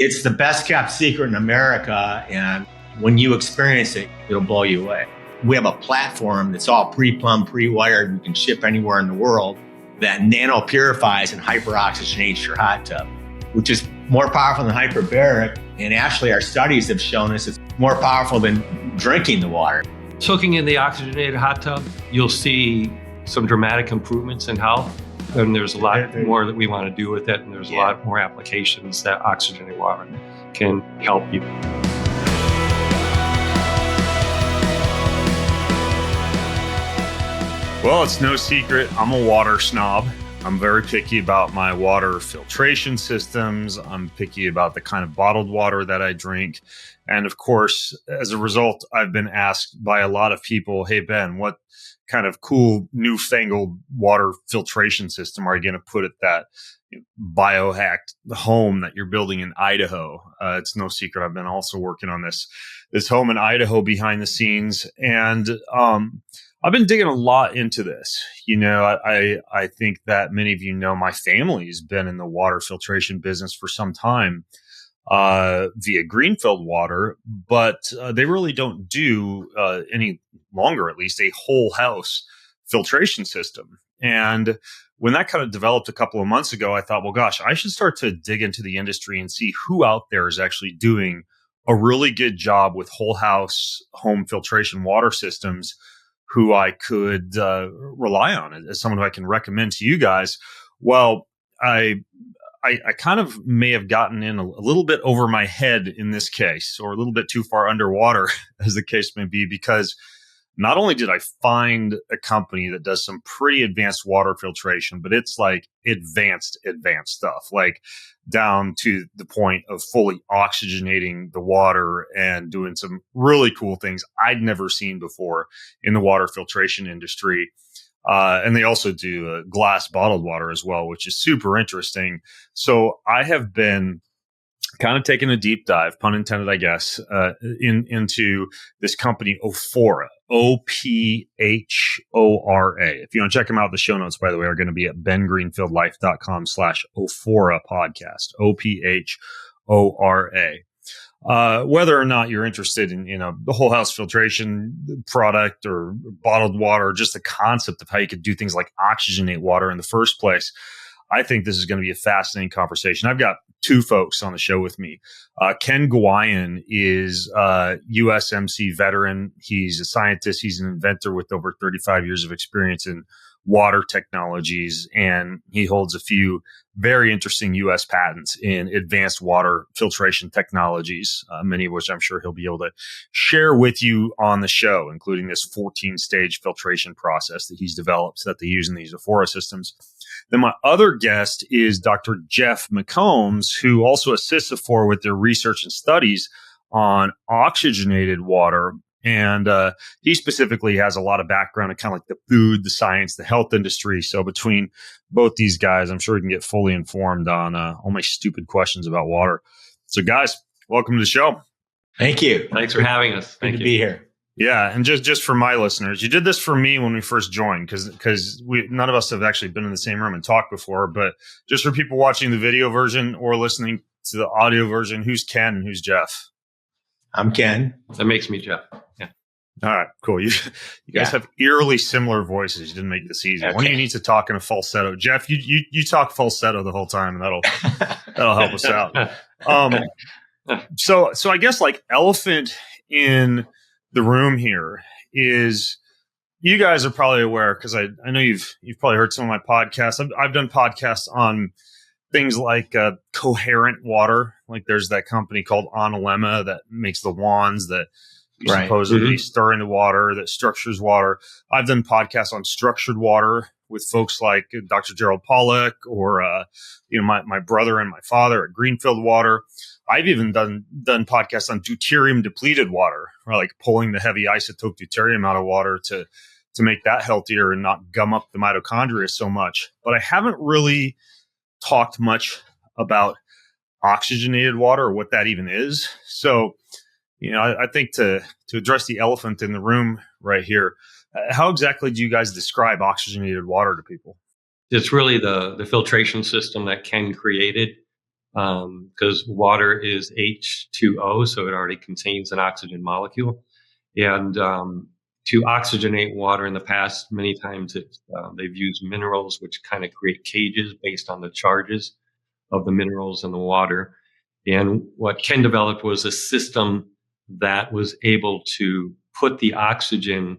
It's the best kept secret in America. And when you experience it, it'll blow you away. We have a platform that's all pre-plumbed, pre-wired, and can ship anywhere in the world that nano purifies and hyper-oxygenates your hot tub, which is more powerful than hyperbaric. And actually, our studies have shown us it's more powerful than drinking the water. Soaking in the oxygenated hot tub, you'll see some dramatic improvements in health. And there's a lot more that we want to do with it. And there's a lot more applications that oxygenated water can help you. Well, it's no secret, I'm a water snob. I'm very picky about my water filtration systems. I'm picky about the kind of bottled water that I drink. And of course, as a result, I've been asked by a lot of people, hey, Ben, what kind of cool newfangled water filtration system are you going to put at that biohacked home that you're building in Idaho? It's no secret. I've been also working on this home in Idaho behind the scenes. And I've been digging a lot into this. I think that many of you know my family's been in the water filtration business for some time via Greenfield Water, but they really don't do any longer, at least, a whole house filtration system. And when that kind of developed a couple of months ago, I thought, well, gosh, I should start to dig into the industry and see who out there is actually doing a really good job with whole house home filtration water systems, who I could rely on as someone who I can recommend to you guys. Well, I kind of may have gotten in a little bit over my head in this case, or a little bit too far underwater, as the case may be, because not only did I find a company that does some pretty advanced water filtration, but it's like advanced stuff, like down to the point of fully oxygenating the water and doing some really cool things I'd never seen before in the water filtration industry. And they also do glass bottled water as well, which is super interesting. So I have been kind of taking a deep dive, pun intended, I guess, into this company, Ophora, Ophora. If you want to check them out, the show notes, by the way, are going to be at bengreenfieldlife.com/Ophora podcast, Ophora. Whether or not you're interested in, the whole house filtration product or bottled water, or just the concept of how you could do things like oxygenate water in the first place, I think this is going to be a fascinating conversation. I've got two folks on the show with me. Ken Guoin is a USMC veteran. He's a scientist. He's an inventor with over 35 years of experience in water technologies, and he holds a few very interesting U.S. patents in advanced water filtration technologies, many of which I'm sure he'll be able to share with you on the show, including this 14-stage filtration process that he's developed that they use in these Ophora systems. Then my other guest is Dr. Jeff McCombs, who also assists Ophora with their research and studies on oxygenated water. And he specifically has a lot of background in kind of like the food, the science, the health industry. So between both these guys, I'm sure we can get fully informed on all my stupid questions about water. So guys, welcome to the show. Thank you. Thanks for having us. Good to be here. Yeah, and just for my listeners, you did this for me when we first joined, because none of us have actually been in the same room and talked before. But just for people watching the video version or listening to the audio version, who's Ken and who's Jeff? I'm Ken. That makes me Jeff. Yeah. All right, cool. You guys have eerily similar voices. You didn't make this easy. Okay. One of you needs to talk in a falsetto. Jeff, you talk falsetto the whole time, and that'll help us out. So I guess like elephant in the room here is, you guys are probably aware, because I know you've probably heard some of my podcasts. I've done podcasts on things like coherent water. Like there's that company called Analemma that makes the wands that you supposedly stir in the water, that structures water. I've done podcasts on structured water with folks like Dr. Gerald Pollack or my brother and my father at Greenfield Water. I've even done podcasts on deuterium depleted water, or like pulling the heavy isotope deuterium out of water to make that healthier and not gum up the mitochondria so much. But I haven't really talked much about oxygenated water or what that even is. So, I think to address the elephant in the room right here, how exactly do you guys describe oxygenated water to people? It's really the filtration system that Ken created because water is H2O, so it already contains an oxygen molecule. And to oxygenate water in the past, many times they've used minerals, which kind of create cages based on the charges of the minerals in the water. And what Ken developed was a system that was able to put the oxygen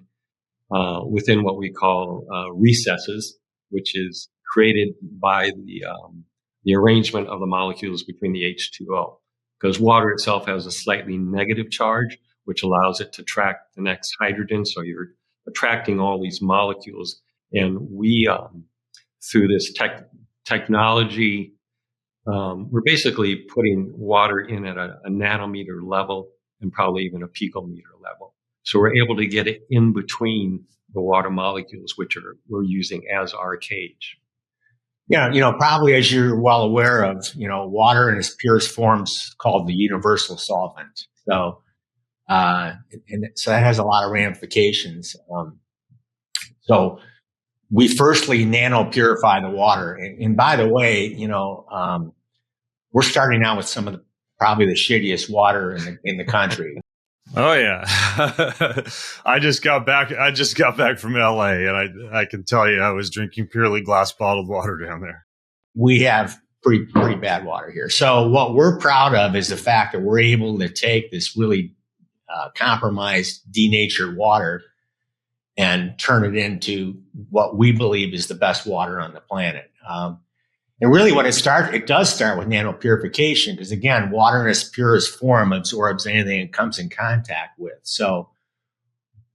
within what we call recesses, which is created by the arrangement of the molecules between the H2O. Because water itself has a slightly negative charge, which allows it to attract the next hydrogen. So you're attracting all these molecules. And we, through this technology, we're basically putting water in at a nanometer level and probably even a picometer level. So we're able to get it in between the water molecules, which we're using as our cage. Yeah, probably as you're well aware of, water in its purest forms called the universal solvent. So, so that has a lot of ramifications. So we firstly nano purify the water. And by the way, we're starting out with some of probably the shittiest water in the country. Oh yeah. I just got back from LA, and I can tell you I was drinking purely glass bottled water down there. We have pretty bad water here. So what we're proud of is the fact that we're able to take this really compromised, denatured water and turn it into what we believe is the best water on the planet. And really what it does start with nanopurification, because again, water in its purest form absorbs anything it comes in contact with. So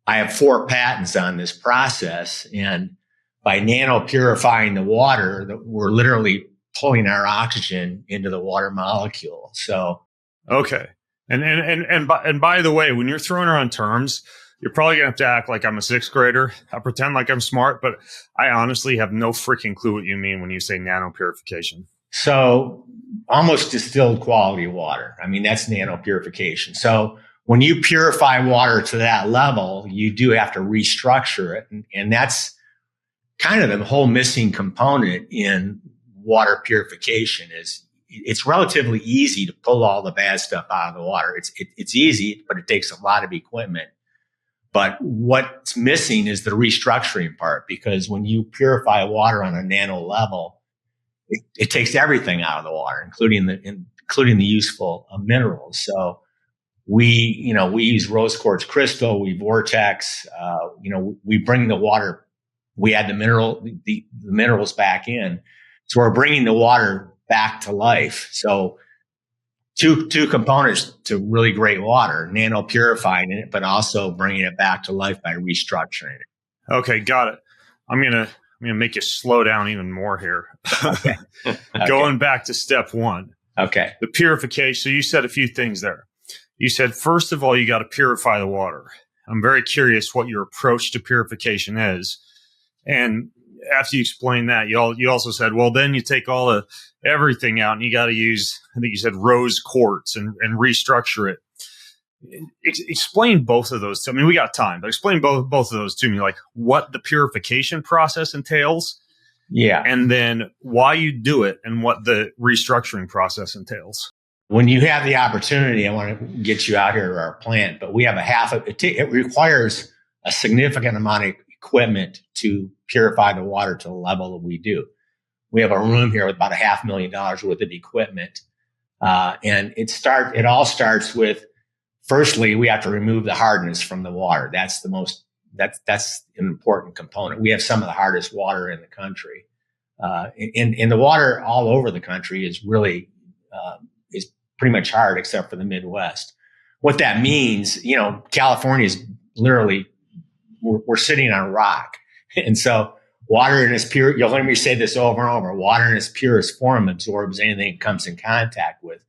I have 4 patents on this process, and by nanopurifying the water, we're literally pulling our oxygen into the water molecule. So okay. And by the way, when you're throwing around terms, you're probably gonna have to act like I'm a 6th grader. I pretend like I'm smart, but I honestly have no freaking clue what you mean when you say nanopurification. So almost distilled quality water. I mean, that's nanopurification. So when you purify water to that level, you do have to restructure it. And that's kind of the whole missing component in water purification. Is it's relatively easy to pull all the bad stuff out of the water. It's easy, but it takes a lot of equipment. But what's missing is the restructuring part, because when you purify water on a nano level, it takes everything out of the water, including the useful minerals. So we use rose quartz crystal, we vortex, we bring the water, we add the minerals back in. So we're bringing the water back to life. So two components to really great water: nano purifying it, but also bringing it back to life by restructuring it. Okay, got it. I'm gonna make you slow down even more here. Okay. Going back to step 1. Okay. The purification. So you said a few things there. You said, first of all, you got to purify the water. I'm very curious what your approach to purification is. And after you explained that, you also said, well, then you take everything out and you got to use, I think you said rose quartz and restructure it. Explain both of those to me. I mean, we got time, but explain both of those to me, like what the purification process entails. Yeah. And then why you do it and what the restructuring process entails. When you have the opportunity, I want to get you out here to our plant, but we have it requires a significant amount of equipment to purify the water to the level that we do. We have a room here with about $500,000 worth of equipment. And it all starts with, firstly, we have to remove the hardness from the water. That's an important component. We have some of the hardest water in the country. And the water all over the country is really, is pretty much hard except for the Midwest. What that means, California is literally, we're sitting on a rock. And so water in its pure, you'll hear me say this over and over, water in its purest form absorbs anything it comes in contact with.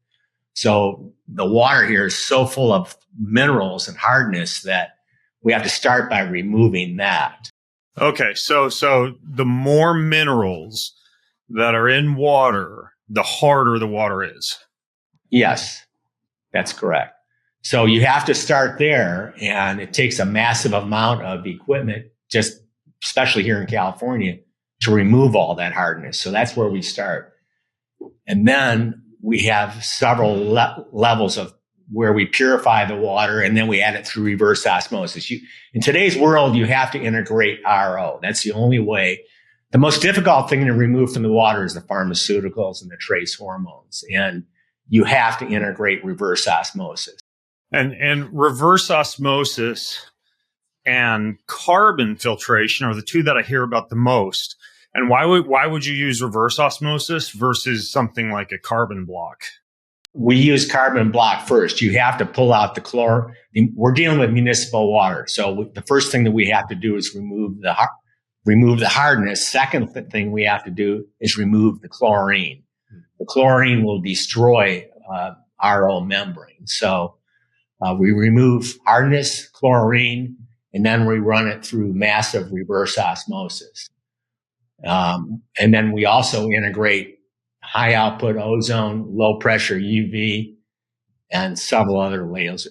So the water here is so full of minerals and hardness that we have to start by removing that. Okay. So the more minerals that are in water, the harder the water is. Yes, that's correct. So you have to start there, and it takes a massive amount of equipment, just especially here in California, to remove all that hardness. So that's where we start. And then we have several levels of where we purify the water, and then we add it through reverse osmosis. In today's world, you have to integrate RO. That's the only way. The most difficult thing to remove from the water is the pharmaceuticals and the trace hormones, and you have to integrate reverse osmosis. And reverse osmosis and carbon filtration are the two that I hear about the most. And why would you use reverse osmosis versus something like a carbon block? We use carbon block first. You have to pull out the chlor. We're dealing with municipal water, so the first thing that we have to do is remove the hardness. Second thing we have to do is remove the chlorine. The chlorine will destroy RO membrane. So we remove hardness, chlorine, and then we run it through massive reverse osmosis. And then we also integrate high output ozone, low pressure UV, and several other layers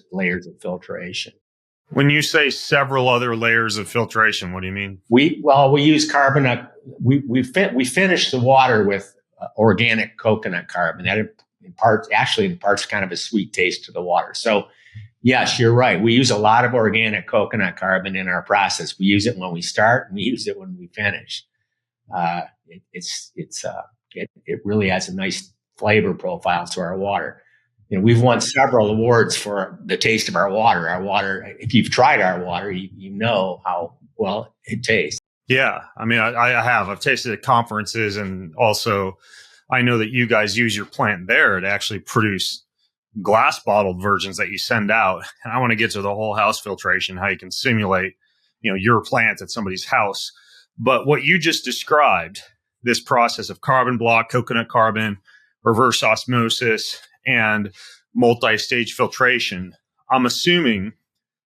of filtration. When you say several other layers of filtration, what do you mean? We use carbon. We finish the water with organic coconut carbon. That imparts kind of a sweet taste to the water. So yes, you're right. We use a lot of organic coconut carbon in our process. We use it when we start, and we use it when we finish. It really has a nice flavor profile to our water. We've won several awards for the taste of our water. Our water, if you've tried our water, you know how well it tastes. Yeah. I mean, I have. I've tasted at conferences, and also I know that you guys use your plant there to actually produce glass bottled versions that you send out. And I want to get to the whole house filtration, how you can simulate, your plant at somebody's house. But what you just described, this process of carbon block, coconut carbon, reverse osmosis, and multi-stage filtration, I'm assuming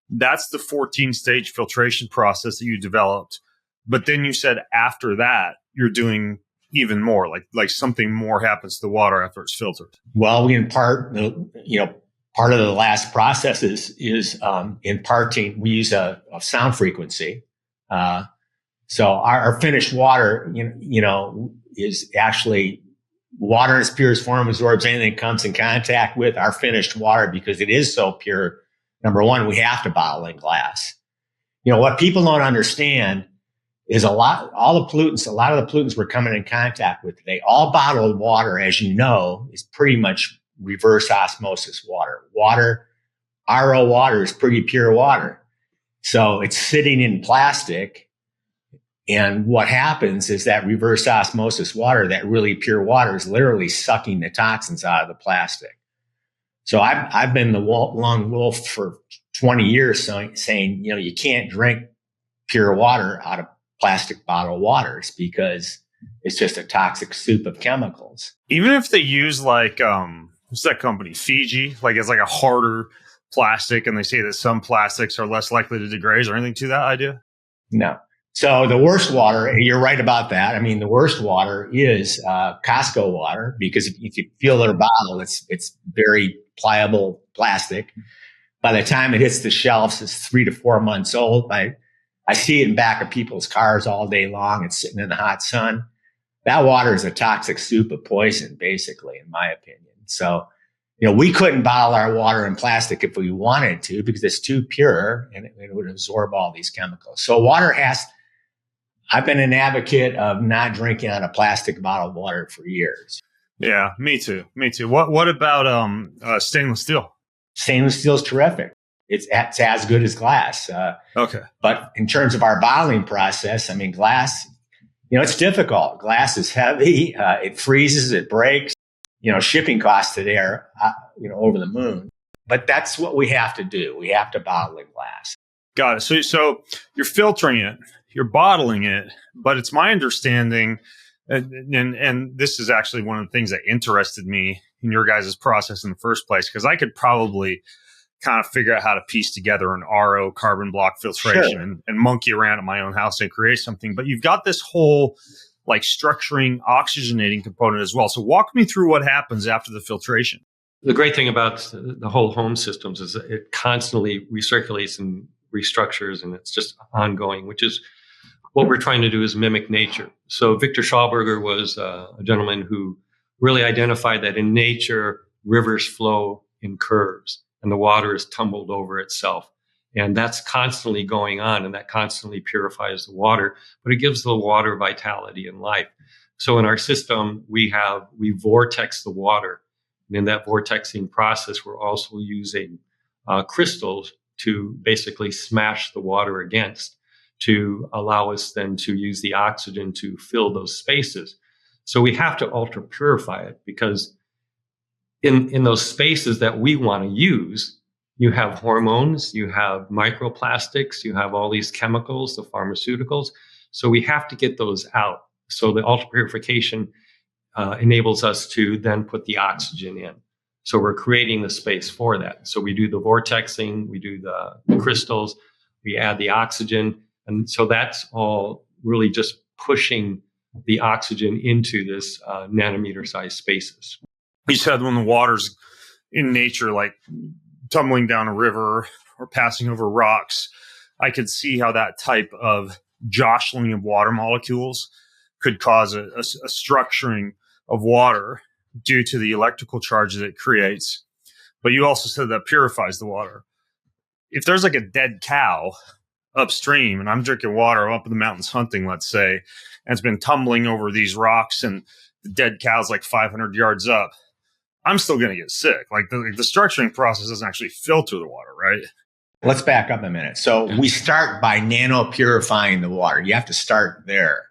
that's the 14-stage filtration process that you developed. But then you said after that, you're doing even more, like something more happens to the water after it's filtered. Well, we impart, part of the last process is imparting. We use a sound frequency. So our finished water, is actually water in its purest form absorbs anything it comes in contact with. Our finished water, because it is so pure, number one, we have to bottle in glass. What people don't understand is a lot of the pollutants we're coming in contact with today, all bottled water, as you know, is pretty much reverse osmosis water. RO water is pretty pure water. So it's sitting in plastic. And what happens is that reverse osmosis water, that really pure water, is literally sucking the toxins out of the plastic. So I've been the lone wolf for 20 years saying, you can't drink pure water out of plastic bottled waters because it's just a toxic soup of chemicals. Even if they use what's that company, Fiji? It's like a harder plastic, and they say that some plastics are less likely to degrade. Is there anything to that idea? No. So the worst water, you're right about that. I mean, the worst water is Costco water, because if you feel their bottle, it's very pliable plastic. By the time it hits the shelves, it's 3 to 4 months old. I see it in back of people's cars all day long. It's sitting in the hot sun. That water is a toxic soup of poison, basically, in my opinion. So, we couldn't bottle our water in plastic if we wanted to, because it's too pure and it would absorb all these chemicals. So I've been an advocate of not drinking out of plastic bottled water for years. Yeah, me too. What about stainless steel? Stainless steel is terrific. It's as good as glass. Okay. But in terms of our bottling process, I mean, glass, it's difficult. Glass is heavy. It freezes, it breaks. Shipping costs today are, over the moon. But that's what we have to do. We have to bottle in glass. Got it. So you're filtering it, you're bottling it, but it's my understanding, and this is actually one of the things that interested me in your guys' process in the first place, because I could probably kind of figure out how to piece together an RO carbon block filtration and monkey around at my own house and create something. But you've got this whole structuring, oxygenating component as well. So walk me through what happens after the filtration. The great thing about the whole home systems is that it constantly recirculates and restructures, and it's just ongoing, which is what we're trying to do, is mimic nature. So Victor Schauberger was a gentleman who really identified that in nature, rivers flow in curves and the water is tumbled over itself. And that's constantly going on, and that constantly purifies the water, but it gives the water vitality and life. So in our system, we vortex the water. And in that vortexing process, we're also using crystals to basically smash the water against to allow us then to use the oxygen to fill those spaces. So we have to ultra purify it, because in those spaces that we want to use, you have hormones, you have microplastics, you have all these chemicals, the pharmaceuticals. So we have to get those out. So the ultra purification enables us to then put the oxygen in. So we're creating the space for that. So we do the vortexing, we do the crystals, we add the oxygen. And so that's all really just pushing the oxygen into this nanometer sized spaces. You said when the water's in nature, like tumbling down a river or passing over rocks, I could see how that type of jostling of water molecules could cause a structuring of water due to the electrical charge that it creates. But you also said that purifies the water. If there's like a dead cow upstream and I'm drinking water up in the mountains hunting, let's say, and it's been tumbling over these rocks and the dead cow's like 500 yards up, I'm still going to get sick. Like the structuring process doesn't actually filter the water, right? Let's back up a minute. So we start by nano purifying the water. You have to start there.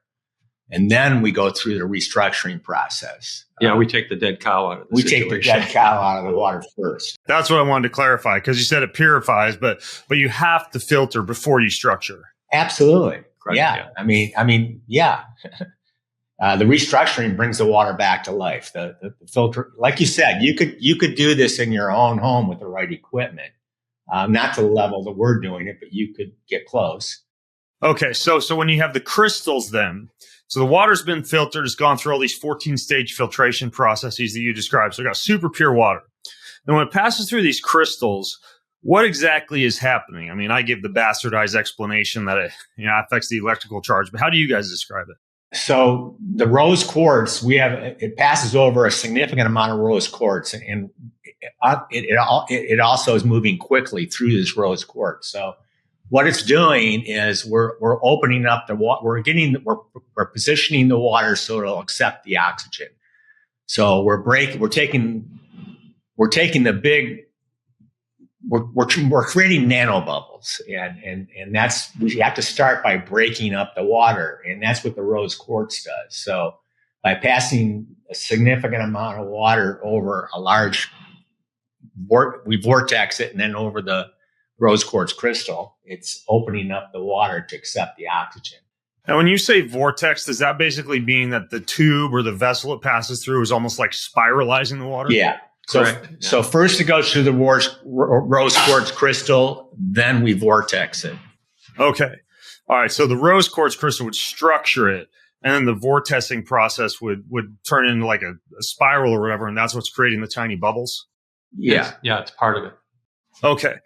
And then we go through the restructuring process. Yeah, we take the dead cow out of the situation. Take the dead cow out of the water first. That's what I wanted to clarify, because you said it purifies, but you have to filter before you structure. Absolutely. Correct, yeah. I mean, yeah. The restructuring brings the water back to life. The filter, like you said, you could do this in your own home with the right equipment. Not to the level that we're doing it, but you could get close. Okay, so when you have the crystals then, so the water's been filtered, it's gone through all these 14-stage filtration processes that you described. So we got super pure water. And when it passes through these crystals, what exactly is happening? I mean, I give the bastardized explanation that it affects the electrical charge, but how do you guys describe it? So the rose quartz, it passes over a significant amount of rose quartz, and it also is moving quickly through this rose quartz. So what it's doing is we're opening up the water. We're positioning the water so it'll accept the oxygen. So we're taking the big. We're creating nanobubbles, and that's, we have to start by breaking up the water, and that's what the rose quartz does. So by passing a significant amount of water over a large, we vortex it, and then over the rose quartz crystal, it's opening up the water to accept the oxygen. Now, when you say vortex, does that basically mean that the tube or the vessel it passes through is almost like spiralizing the water? Yeah. So first it goes through the rose quartz crystal, then we vortex it. Okay. All right. So the rose quartz crystal would structure it, and then the vortexing process would turn into like a spiral or whatever, and that's what's creating the tiny bubbles? Yeah. It's part of it. Okay.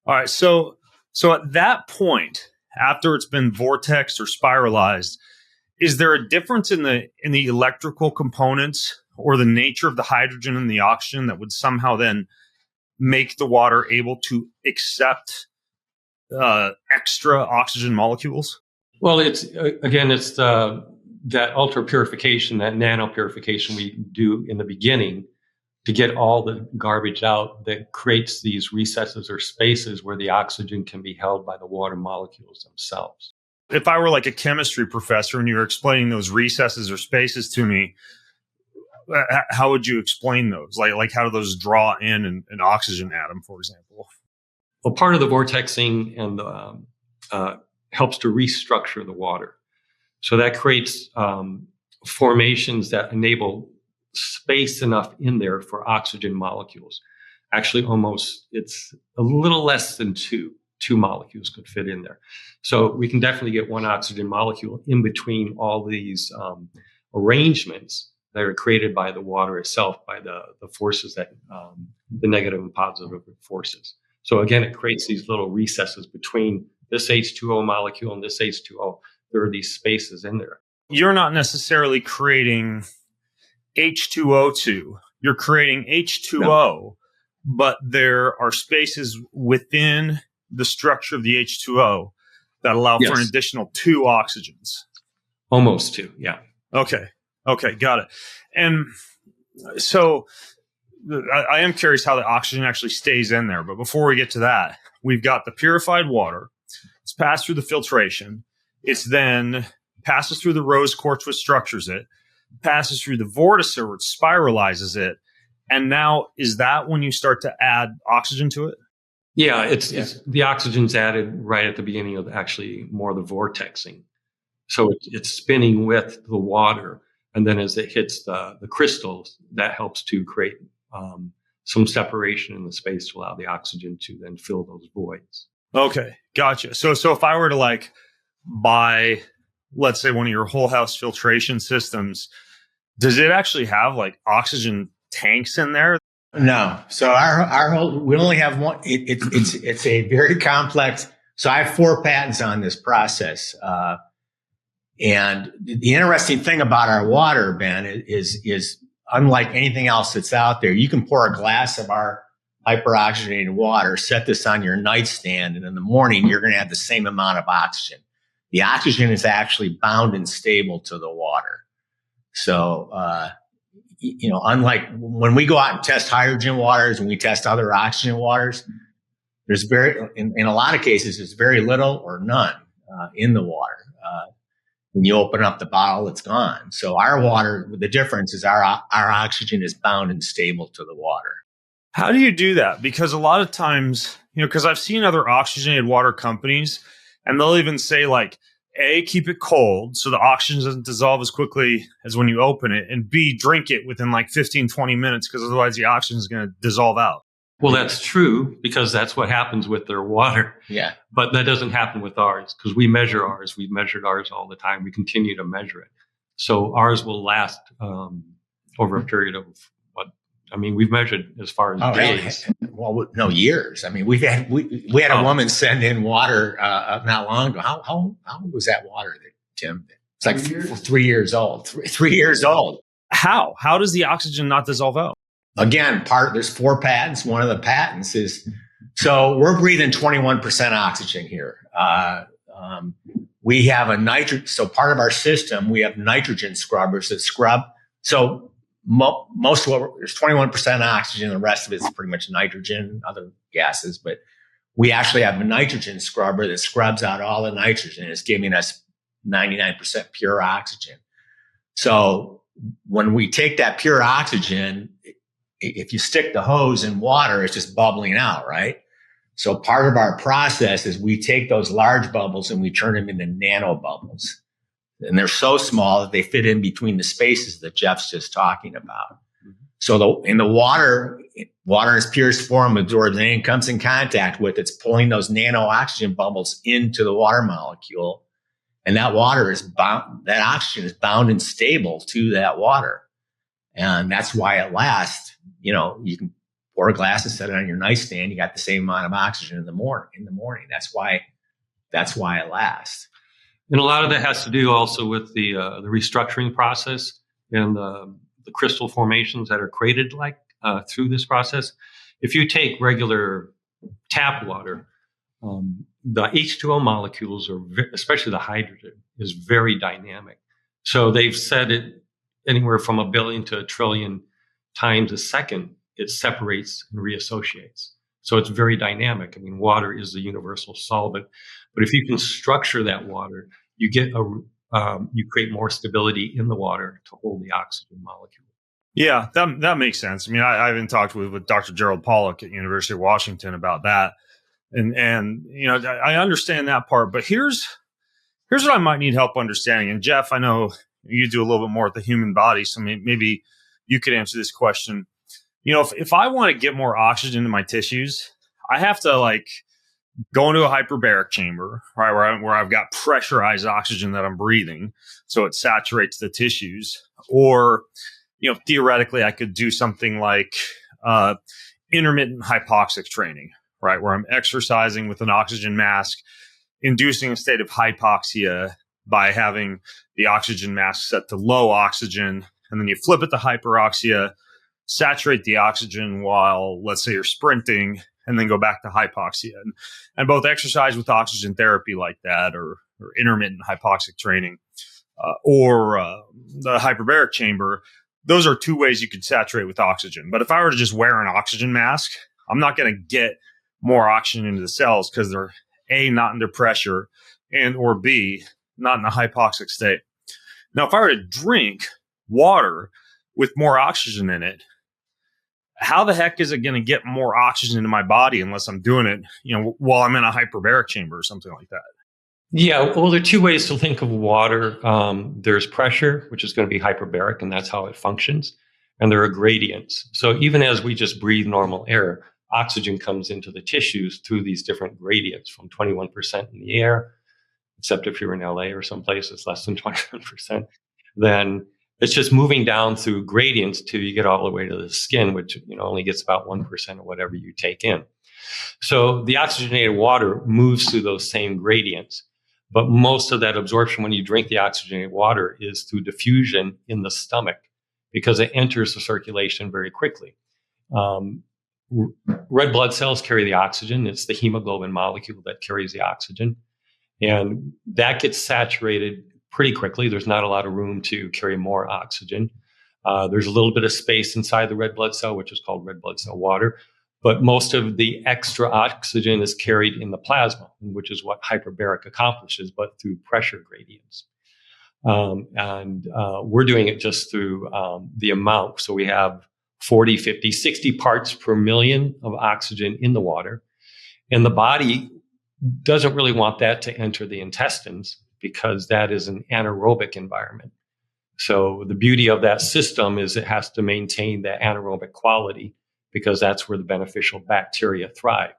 All right. So at that point, after it's been vortexed or spiralized, is there a difference in the electrical components or the nature of the hydrogen and the oxygen that would somehow then make the water able to accept extra oxygen molecules? Well, it's that ultra purification, that nano purification we do in the beginning to get all the garbage out that creates these recesses or spaces where the oxygen can be held by the water molecules themselves. If I were like a chemistry professor and you were explaining those recesses or spaces to me, how would you explain those? Like how do those draw in an oxygen atom, for example? Well, part of the vortexing and helps to restructure the water. So that creates formations that enable space enough in there for oxygen molecules. Actually, it's a little less than two molecules could fit in there. So we can definitely get one oxygen molecule in between all these arrangements that are created by the water itself, by the forces that the negative and positive forces. So again, it creates these little recesses between this H2O molecule and this H2O. There are these spaces in there. You're not necessarily creating H2O to. You're creating H2O, but there are spaces within the structure of the H2O that allow for an additional 2 oxygens. Almost 2, yeah. Okay, got it. And so I am curious how the oxygen actually stays in there. But before we get to that, we've got the purified water. It's passed through the filtration. It's then passes through the rose quartz, which structures it, passes through the vorticer, which spiralizes it. And now, is that when you start to add oxygen to it? Yeah, it's the oxygen's added right at the beginning of actually more the vortexing. So it's spinning with the water. And then as it hits the crystals, that helps to create some separation in the space to allow the oxygen to then fill those voids. Okay, gotcha. So if I were to buy, let's say, one of your whole house filtration systems, does it actually have oxygen tanks in there? No. So our whole, we only have one. It's a very complex. So I have 4 patents on this process. And the interesting thing about our water, Ben, is unlike anything else that's out there. You can pour a glass of our hyperoxygenated water, set this on your nightstand, and in the morning, you're going to have the same amount of oxygen. The oxygen is actually bound and stable to the water. So, unlike when we go out and test hydrogen waters and we test other oxygen waters, there's in a lot of cases, there's very little or none in the water. When you open up the bottle, it's gone. So our water, the difference is our oxygen is bound and stable to the water. How do you do that? Because a lot of times, because I've seen other oxygenated water companies, and they'll even say A, keep it cold so the oxygen doesn't dissolve as quickly as when you open it, and B, drink it within 15, 20 minutes because otherwise the oxygen is going to dissolve out. Well, that's true because that's what happens with their water. Yeah. But that doesn't happen with ours because we measure ours. We've measured ours all the time. We continue to measure it. So ours will last over a period of we've measured as far as days. Well, no, years. I mean, we had a woman send in water not long ago. How old was that water, Tim? It's 3 years old. 3 years old. How does the oxygen not dissolve out? Again, there's 4 patents. One of the patents is, so we're breathing 21% oxygen here. We have so part of our system, we have nitrogen scrubbers that scrub. So most of there's 21% oxygen. The rest of it's pretty much nitrogen, other gases, but we actually have a nitrogen scrubber that scrubs out all the nitrogen. It's giving us 99% pure oxygen. So when we take that pure oxygen, if you stick the hose in water, it's just bubbling out, right? So part of our process is we take those large bubbles and we turn them into nano bubbles. And they're so small that they fit in between the spaces that Jeff's just talking about. Mm-hmm. So in the water in its purest form absorbs anything it comes in contact with. It's pulling those nano oxygen bubbles into the water molecule. And that water is bound, that oxygen is bound and stable to that water. And that's why it lasts. You can pour a glass and set it on your nightstand. You got the same amount of oxygen in the morning. That's why it lasts. And a lot of that has to do also with the restructuring process and the crystal formations that are created through this process. If you take regular tap water, the H2O molecules especially the hydrogen, is very dynamic. So they've said it anywhere from 1 billion to 1 trillion times a second, it separates and reassociates. So it's very dynamic. I mean, water is the universal solvent, but if you can structure that water, you get you create more stability in the water to hold the oxygen molecule. Yeah, that makes sense. I mean, I even talked with Dr. Gerald Pollack at University of Washington about that, and I understand that part. But here's what I might need help understanding. And Jeff, I know you do a little bit more with the human body, so maybe you could answer this question. If I want to get more oxygen in my tissues, I have to go into a hyperbaric chamber, right, where I've got pressurized oxygen that I'm breathing, so it saturates the tissues. Or, theoretically, I could do something like intermittent hypoxic training, right, where I'm exercising with an oxygen mask, inducing a state of hypoxia by having the oxygen mask set to low oxygen and then you flip it to hyperoxia, saturate the oxygen while, let's say, you're sprinting, and then go back to hypoxia. And both exercise with oxygen therapy like that, or intermittent hypoxic training, or the hyperbaric chamber, those are two ways you could saturate with oxygen. But if I were to just wear an oxygen mask, I'm not going to get more oxygen into the cells because they're A, not under pressure, and or B, not in a hypoxic state. Now, if I were to drink water with more oxygen in it, how the heck is it going to get more oxygen into my body unless I'm doing it, while I'm in a hyperbaric chamber or something like that? Yeah, well, there are two ways to think of water. There's pressure, which is going to be hyperbaric, and that's how it functions. And there are gradients. So even as we just breathe normal air, oxygen comes into the tissues through these different gradients from 21% in the air, except if you're in LA or someplace it's less than 21%. Then it's just moving down through gradients till you get all the way to the skin, which only gets about 1% of whatever you take in. So the oxygenated water moves through those same gradients. But most of that absorption when you drink the oxygenated water is through diffusion in the stomach because it enters the circulation very quickly. Red blood cells carry the oxygen. It's the hemoglobin molecule that carries the oxygen. And that gets saturated pretty quickly. There's not a lot of room to carry more oxygen. There's a little bit of space inside the red blood cell, which is called red blood cell water. But most of the extra oxygen is carried in the plasma, which is what hyperbaric accomplishes, but through pressure gradients. We're doing it just through the amount. So we have 40, 50, 60 parts per million of oxygen in the water. And the body doesn't really want that to enter the intestines because that is an anaerobic environment. So the beauty of that system is it has to maintain that anaerobic quality because that's where the beneficial bacteria thrive.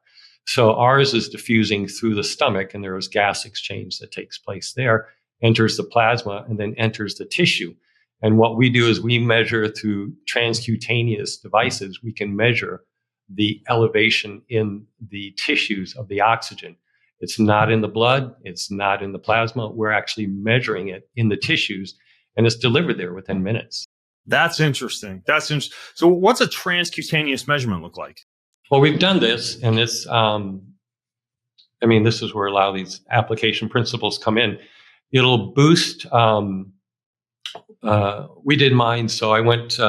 So ours is diffusing through the stomach, and there is gas exchange that takes place there, enters the plasma, and then enters the tissue. And what we do is we measure through transcutaneous devices, we can measure the elevation in the tissues of the oxygen. It's not in the blood, it's not in the plasma. We're actually measuring it in the tissues, and it's delivered there within minutes. That's interesting. So what's a transcutaneous measurement look like? Well, we've done this, and it's, this is where a lot of these application principles come in. It'll boost, we did mine. So I went,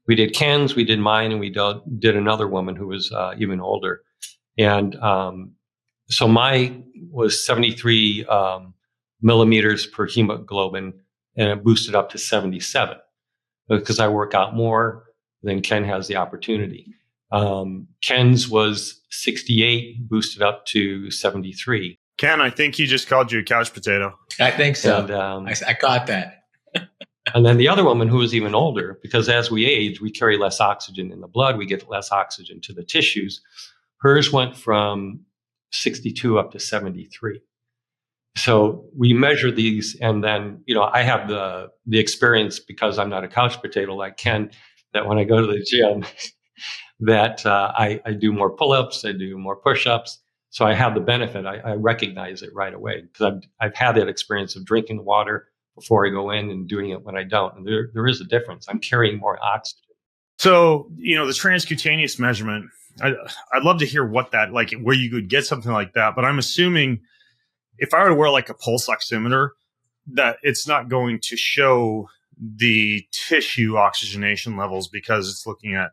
we did Ken's, we did mine, and we did another woman who was even older. And so my was 73 millimeters per hemoglobin, and it boosted up to 77. Because I work out more than Ken has the opportunity. Ken's was 68, boosted up to 73. Ken, I think he just called you a couch potato. I think so. And, I caught that. And then the other woman who was even older, because as we age, we carry less oxygen in the blood, we get less oxygen to the tissues. Hers went from 62 up to 73. So we measure these, and then, I have the experience because I'm not a couch potato like Ken, that when I go to the gym, that I do more pull-ups, I do more push-ups. So I have the benefit. I recognize it right away because I've had that experience of drinking the water before I go in and doing it when I don't. And there is a difference. I'm carrying more oxygen. So, the transcutaneous measurement, I'd love to hear what that, like where you could get something like that. But I'm assuming if I were to wear like a pulse oximeter, that it's not going to show the tissue oxygenation levels because it's looking at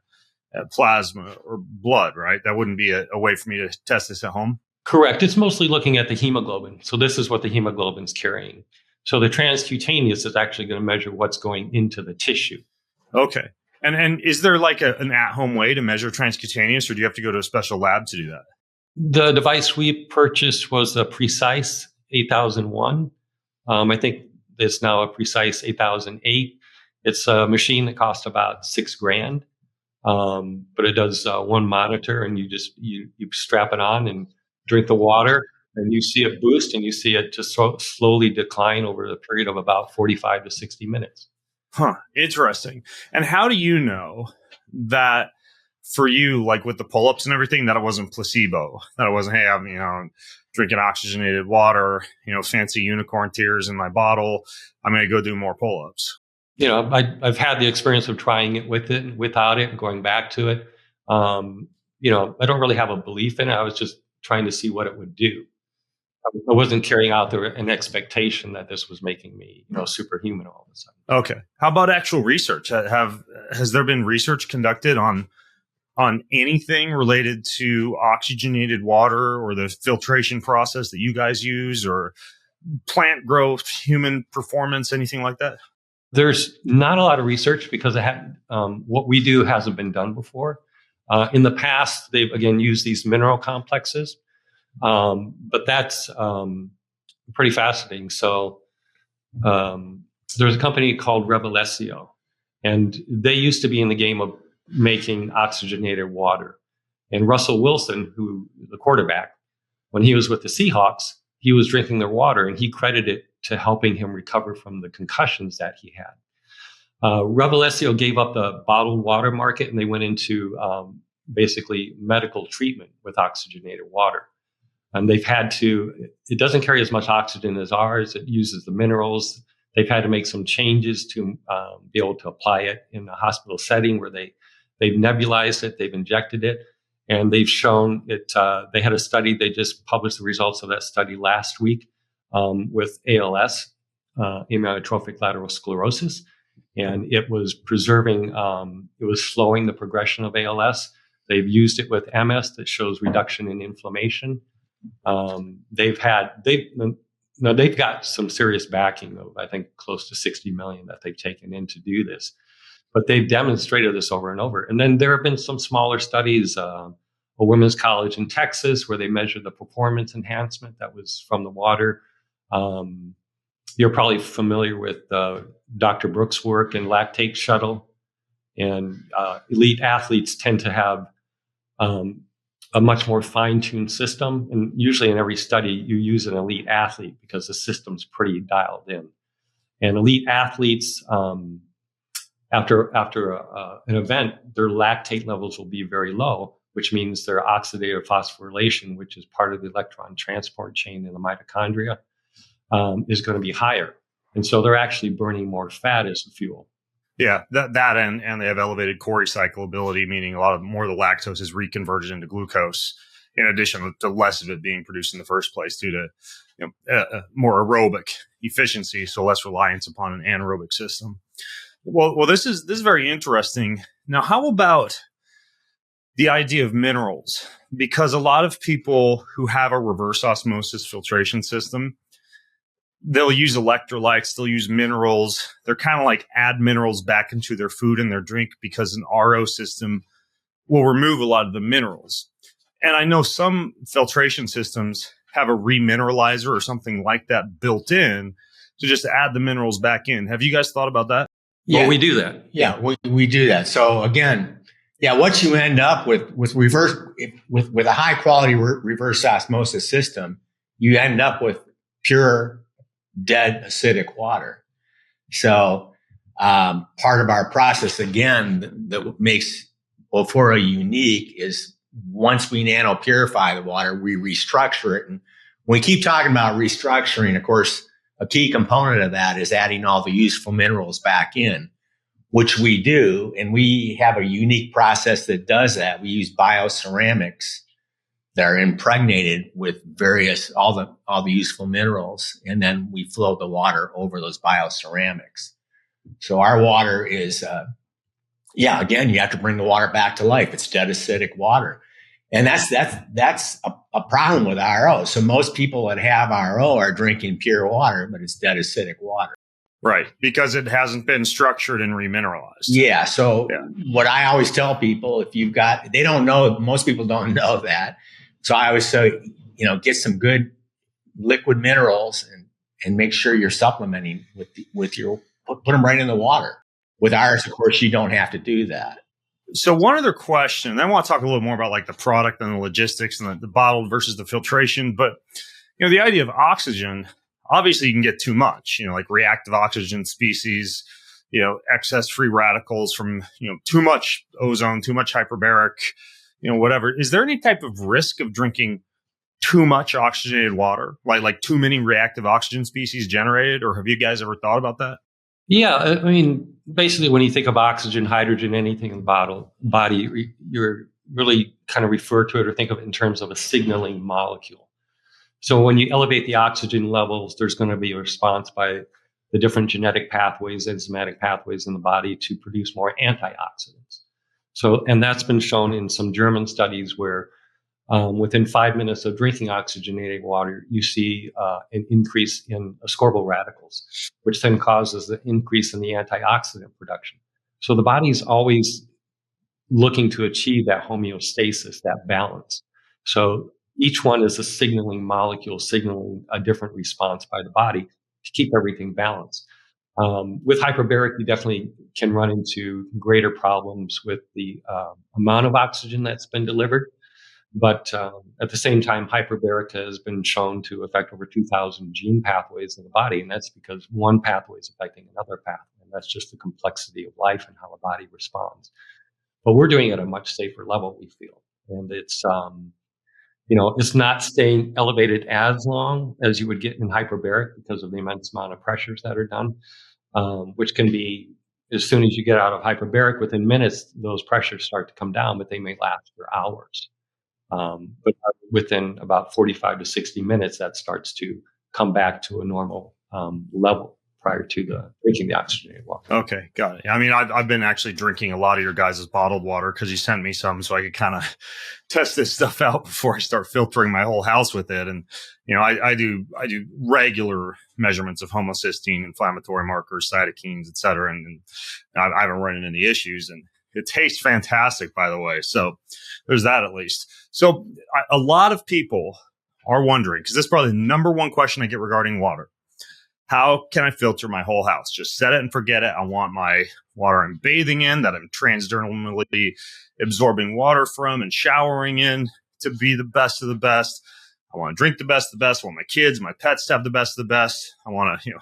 plasma or blood, right? That wouldn't be a way for me to test this at home. Correct. It's mostly looking at the hemoglobin. So this is what the hemoglobin's carrying. So the transcutaneous is actually going to measure what's going into the tissue. Okay. And is there like an at-home way to measure transcutaneous, or do you have to go to a special lab to do that? The device we purchased was a Precise 8001. I think it's now a Precise 8008. It's a machine that costs about $6,000, but it does one monitor, and you strap it on and drink the water, and you see it boost, and you see it just slowly decline over the period of about 45 to 60 minutes. Huh. Interesting. And how do you know that for you, like with the pull-ups and everything, that it wasn't placebo, that it wasn't, hey, I'm, drinking oxygenated water, fancy unicorn tears in my bottle, I'm going to go do more pull-ups? I've had the experience of trying it with it and without it and going back to it. I don't really have a belief in it. I was just trying to see what it would do. I wasn't carrying out an expectation that this was making me, superhuman all of a sudden. Okay. How about actual research? Has there been research conducted on anything related to oxygenated water or the filtration process that you guys use, or plant growth, human performance, anything like that? There's not a lot of research because what we do hasn't been done before. In the past, they've again used these mineral complexes, but that's pretty fascinating. So there's a company called Revelesio, and they used to be in the game of making oxygenated water. And Russell Wilson, who the quarterback, when he was with the Seahawks, he was drinking their water, and he credited it to helping him recover from the concussions that he had. Revelesio gave up the bottled water market, and they went into basically medical treatment with oxygenated water. And they've had to, it doesn't carry as much oxygen as ours. It uses the minerals. They've had to make some changes to be able to apply it in a hospital setting where they've nebulized it, they've injected it, and they've shown it. They had a study, they just published the results of that study last week with ALS, amyotrophic lateral sclerosis, and it was preserving, it was slowing the progression of ALS. They've used it with MS that shows reduction in inflammation. They've got some serious backing of, I think, close to 60 million that they've taken in to do this. But they've demonstrated this over and over. And then there have been some smaller studies, a women's college in Texas, where they measured the performance enhancement that was from the water. You're probably familiar with Dr. Brooks' work in lactate shuttle. And elite athletes tend to have a much more fine-tuned system. And usually in every study, you use an elite athlete because the system's pretty dialed in. And elite athletes, after an event, their lactate levels will be very low, which means their oxidative phosphorylation, which is part of the electron transport chain in the mitochondria, is going to be higher. And so they're actually burning more fat as a fuel. Yeah, that and they have elevated core recyclability, meaning a lot more of the lactose is reconverted into glucose, in addition to less of it being produced in the first place due to more aerobic efficiency, so less reliance upon an anaerobic system. Well, this is very interesting. Now, how about the idea of minerals? Because a lot of people who have a reverse osmosis filtration system, they'll use electrolytes, they'll use minerals. They're kind of like add minerals back into their food and their drink because an RO system will remove a lot of the minerals. And I know some filtration systems have a remineralizer or something like that built in to just add the minerals back in. Have you guys thought about that? Yeah, well, we do that. Yeah, we do that. So again, what you end up with a high quality reverse osmosis system, you end up with pure dead acidic water. So part of our process, again, that makes Vofora unique is once we nano purify the water, we restructure it. And when we keep talking about restructuring, of course, a key component of that is adding all the useful minerals back in, which we do. And we have a unique process that does that. We use bioceramics that are impregnated with all the useful minerals, and then we flow the water over those bioceramics. So our water is, again, you have to bring the water back to life. It's dead acidic water, and that's a problem with RO. So most people that have RO are drinking pure water, but it's dead acidic water. Right, because it hasn't been structured and remineralized. Yeah. So what I always tell people, they don't know, most people don't know that. So I always say, get some good liquid minerals and make sure you're supplementing with your, put them right in the water. With ours, of course, you don't have to do that. So one other question, then I want to talk a little more about like the product and the logistics and the bottled versus the filtration. But, the idea of oxygen, obviously you can get too much, like reactive oxygen species, excess free radicals from, too much ozone, too much hyperbaric, whatever. Is there any type of risk of drinking too much oxygenated water, like too many reactive oxygen species generated? Or have you guys ever thought about that? Yeah, I mean, basically, when you think of oxygen, hydrogen, anything in the body, you're really kind of refer to it or think of it in terms of a signaling molecule. So when you elevate the oxygen levels, there's going to be a response by the different genetic pathways, enzymatic pathways in the body to produce more antioxidants. So, and that's been shown in some German studies where within 5 minutes of drinking oxygenated water, you see an increase in ascorbyl radicals, which then causes the increase in the antioxidant production. So the body's always looking to achieve that homeostasis, that balance. So each one is a signaling molecule, signaling a different response by the body to keep everything balanced. With hyperbaric, you definitely can run into greater problems with the amount of oxygen that's been delivered. But at the same time, hyperbaric has been shown to affect over 2,000 gene pathways in the body. And that's because one pathway is affecting another pathway. And that's just the complexity of life and how the body responds. But we're doing it at a much safer level, we feel. And it's, it's not staying elevated as long as you would get in hyperbaric because of the immense amount of pressures that are done, which can be, as soon as you get out of hyperbaric, within minutes, those pressures start to come down, but they may last for hours. But within about 45 to 60 minutes, that starts to come back to a normal level prior to drinking the oxygenated water. Okay, got it. I mean, I've been actually drinking a lot of your guys' bottled water because you sent me some so I could kind of test this stuff out before I start filtering my whole house with it. And, I do regular measurements of homocysteine, inflammatory markers, cytokines, et cetera. And I haven't run into any issues. And it tastes fantastic, by the way. So there's that at least. So a lot of people are wondering, because this is probably the number one question I get regarding water. How can I filter my whole house? Just set it and forget it. I want my water I'm bathing in, that I'm transdermally absorbing water from and showering in, to be the best of the best. I want to drink the best of the best. I want my kids, my pets to have the best of the best. I want to,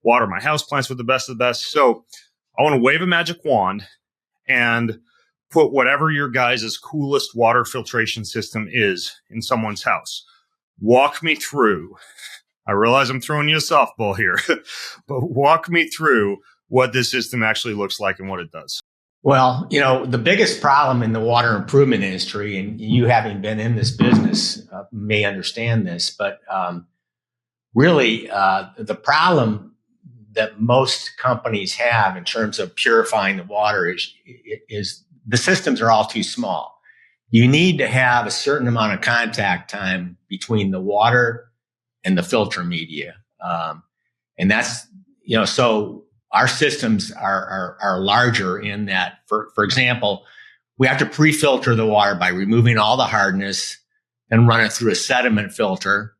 water my houseplants with the best of the best. So I want to wave a magic wand and put whatever your guys' coolest water filtration system is in someone's house. Walk me through. I realize I'm throwing you a softball here, but walk me through what this system actually looks like and what it does. Well, the biggest problem in the water improvement industry, and you having been in this business may understand this, but really the problem that most companies have in terms of purifying the water is the systems are all too small. You need to have a certain amount of contact time between the water and the filter media. And that's, so our systems are larger in that, for example, we have to pre-filter the water by removing all the hardness and run it through a sediment filter.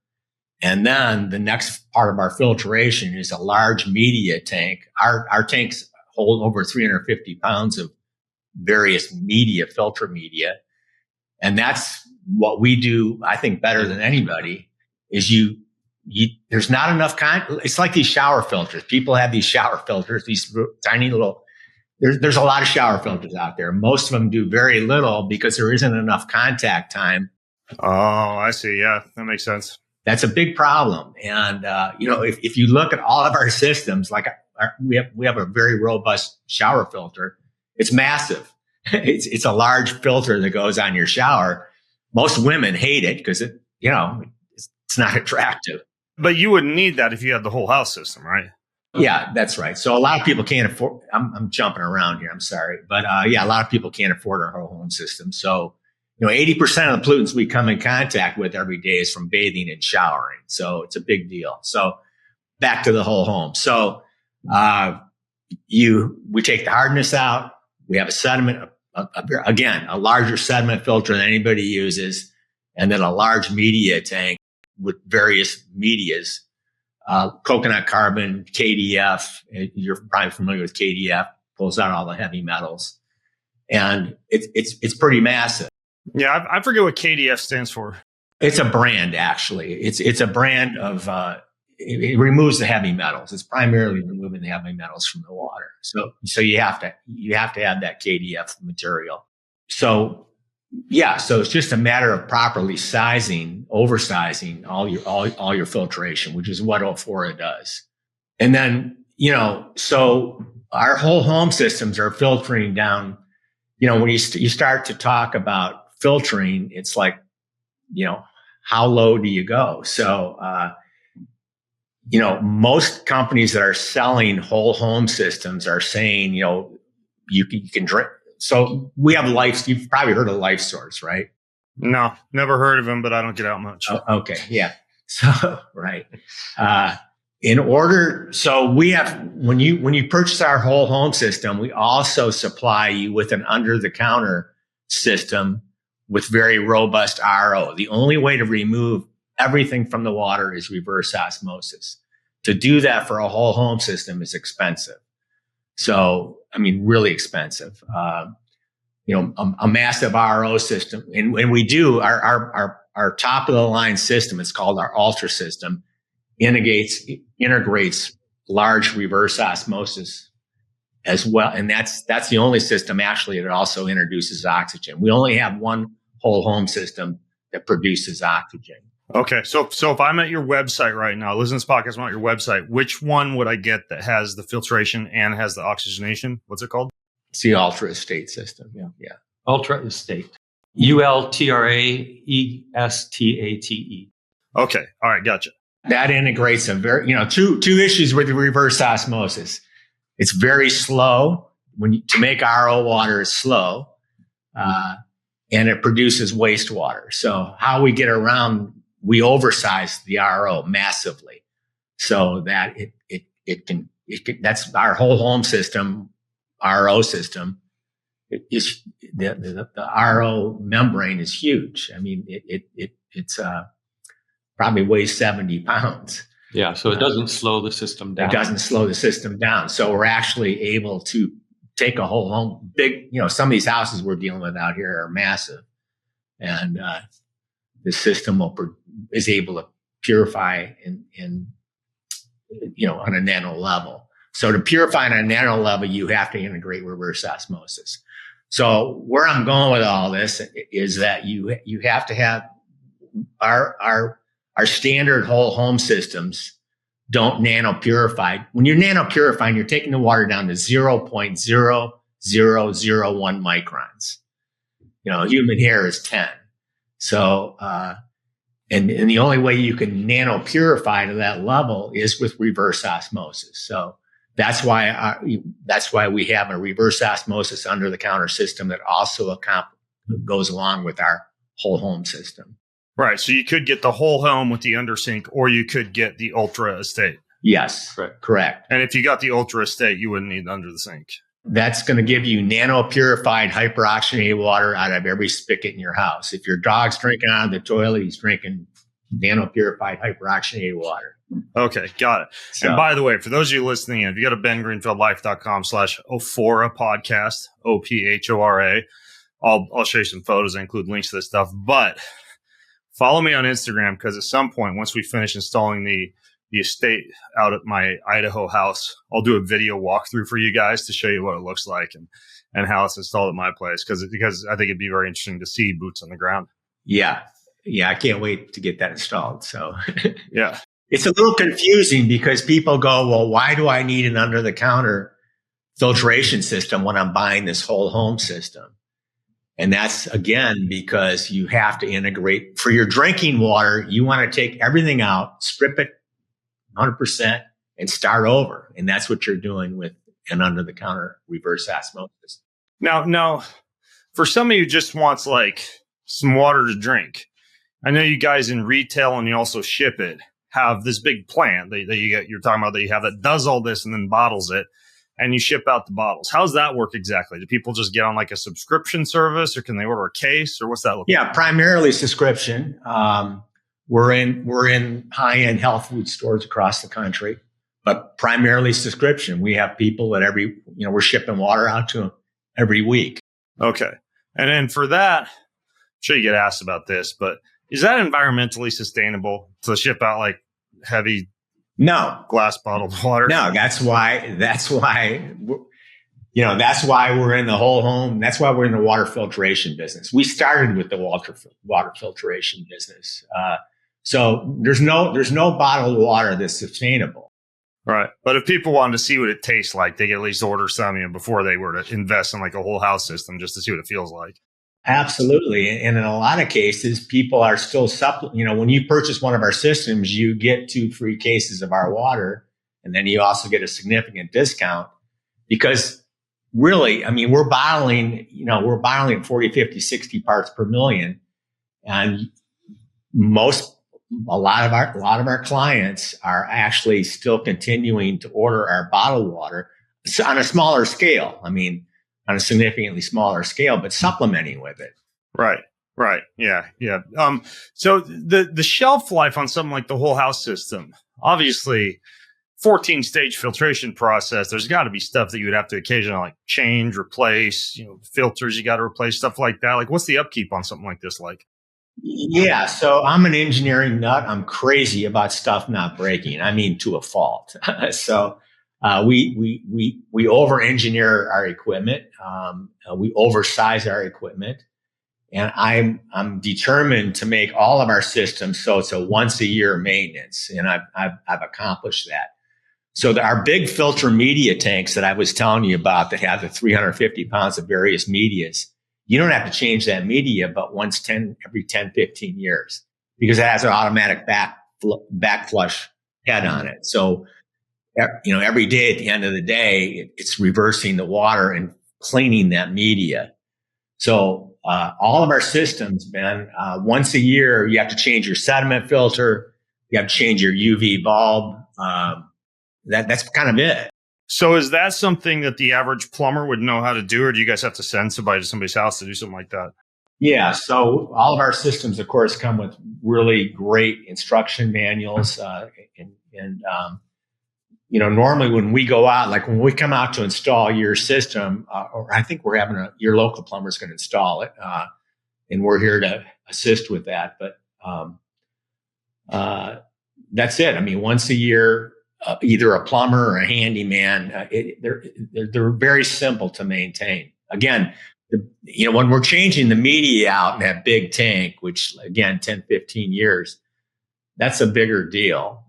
And then the next part of our filtration is a large media tank. Our tanks hold over 350 pounds of various media, filter media. And that's what we do, I think, better than anybody, is there's not enough it's like these shower filters. People have these shower filters, these tiny little, there's a lot of shower filters out there. Most of them do very little because there isn't enough contact time. Oh, I see. Yeah, that makes sense. That's a big problem. And, if you look at all of our systems, like we have a very robust shower filter. It's massive. It's a large filter that goes on your shower. Most women hate it because it's not attractive. But you wouldn't need that if you had the whole house system, right? Yeah, that's right. So a lot of people can't afford, I'm jumping around here. I'm sorry. But a lot of people can't afford our whole home system. So, 80% of the pollutants we come in contact with every day is from bathing and showering. So it's a big deal. So back to the whole home. So, we take the hardness out. We have a sediment, a larger sediment filter than anybody uses, and then a large media tank with various medias, coconut carbon, KDF. You're probably familiar with KDF, pulls out all the heavy metals, and it's pretty massive. Yeah, I forget what KDF stands for. It's a brand, actually. It's a brand of it removes the heavy metals. It's primarily removing the heavy metals from the water. So you have to have that KDF material. So it's just a matter of properly oversizing all your filtration, which is what Ofora does. And then, So our whole home systems are filtering down. When you start to talk about filtering, it's like, how low do you go? So, most companies that are selling whole home systems are saying, you can drink. So we have you've probably heard of Life Source, right? No, never heard of them, but I don't get out much. Oh, okay. Yeah. So, right. So we have, when you purchase our whole home system, we also supply you with an under the counter system with very robust RO. The only way to remove everything from the water is reverse osmosis. To do that for a whole home system is expensive. So, really expensive. A massive RO system. And we do our top of the line system, it's called our Ultra system, integrates large reverse osmosis as well. And that's the only system actually that also introduces oxygen. We only have one whole home system that produces oxygen. Okay. So if I'm at your website right now, listen to this podcast, I'm at your website, which one would I get that has the filtration and has the oxygenation? What's it called? It's the Ultra Estate system. Yeah. Ultra Estate. ULTRAESTATE. Okay. All right. Gotcha. That integrates a very, two issues with the reverse osmosis. It's very slow. To make RO water is slow, and it produces wastewater. So how we get around, we oversize the RO massively, so that it can. That's our whole home system, RO system. It's the RO membrane is huge. It's probably weighs 70 pounds. Yeah, so it doesn't slow the system down. It doesn't slow the system down. So we're actually able to take a whole home, big, some of these houses we're dealing with out here are massive. And the system is able to purify in on a nano level. So to purify on a nano level, you have to integrate reverse osmosis. So where I'm going with all this is that you have to have our standard whole home systems don't nano purify. When you're nano purifying, you're taking the water down to 0.0001 microns. Human hair is 10. So, and the only way you can nano purify to that level is with reverse osmosis. So that's why we have a reverse osmosis under the counter system that also goes along with our whole home system. Right. So you could get the whole home with the undersink, or you could get the Ultra Estate. Yes, correct. And if you got the Ultra Estate, you wouldn't need under the sink. That's going to give you nano purified hyperoxygenated water out of every spigot in your house. If your dog's drinking out of the toilet, he's drinking nano purified hyperoxygenated water. Okay, got it. So, and by the way, for those of you listening in, if you go to bengreenfieldlife.com/Ophora podcast, OPHORA, I'll show you some photos that include links to this stuff. But follow me on Instagram, because at some point, once we finish installing the estate out at my Idaho house, I'll do a video walkthrough for you guys to show you what it looks like and how it's installed at my place, because I think it'd be very interesting to see boots on the ground. Yeah, I can't wait to get that installed. So yeah, it's a little confusing because people go, well, why do I need an under the counter filtration system when I'm buying this whole home system? And that's, again, because you have to integrate for your drinking water. You want to take everything out, strip it 100% and start over. And that's what you're doing with an under the counter reverse osmosis. Now, for somebody who just wants like some water to drink, I know you guys in retail, and you also ship it, have this big plant that you're talking about that you have that does all this and then bottles it, and you ship out the bottles. How does that work exactly? Do people just get on like a subscription service, or can they order a case, or what's that look like? Yeah, primarily subscription. We're in high-end health food stores across the country, but primarily subscription. We have people that we're shipping water out to them every week. Okay. And then for that, I'm sure you get asked about this, but is that environmentally sustainable to ship out like heavy glass bottled water? No, that's why we're in the whole home. That's why we're in the water filtration business. We started with the water filtration business. So there's no bottled water that's sustainable. Right. But if people wanted to see what it tastes like, they could at least order some, before they were to invest in like a whole house system just to see what it feels like. Absolutely. And in a lot of cases, people are still when you purchase one of our systems, you get 2 free cases of our water. And then you also get a significant discount because really, we're bottling 40, 50, 60 parts per million. And a lot of our clients are actually still continuing to order our bottled water on a smaller scale. On a significantly smaller scale, but supplementing with it. Right. Yeah. So the shelf life on something like the whole house system, obviously 14-stage filtration process, there's got to be stuff that you would have to occasionally like change, replace, filters you got to replace, stuff like that. Like what's the upkeep on something like this like? Yeah, so I'm an engineering nut. I'm crazy about stuff not breaking. To a fault. So we over-engineer our equipment. We oversize our equipment, and I'm determined to make all of our systems so it's a once-a-year maintenance, and I've accomplished that. So our big filter media tanks that I was telling you about that have the 350 pounds of various medias, you don't have to change that media but every 10, 15 years because it has an automatic back flush head on it. So every day at the end of the day, it's reversing the water and cleaning that media. So all of our systems, Ben, once a year, you have to change your sediment filter. You have to change your UV bulb. That's kind of it. So is that something that the average plumber would know how to do, or do you guys have to send somebody to somebody's house to do something like that? Yeah. So all of our systems, of course, come with really great instruction manuals. Normally when we go out, like when we come out to install your system, or I think we're having your local plumber's going to install it, and we're here to assist with that. But that's it. Once a year, either a plumber or a handyman, they're very simple to maintain. Again, when we're changing the media out in that big tank, which again, 10, 15 years, that's a bigger deal.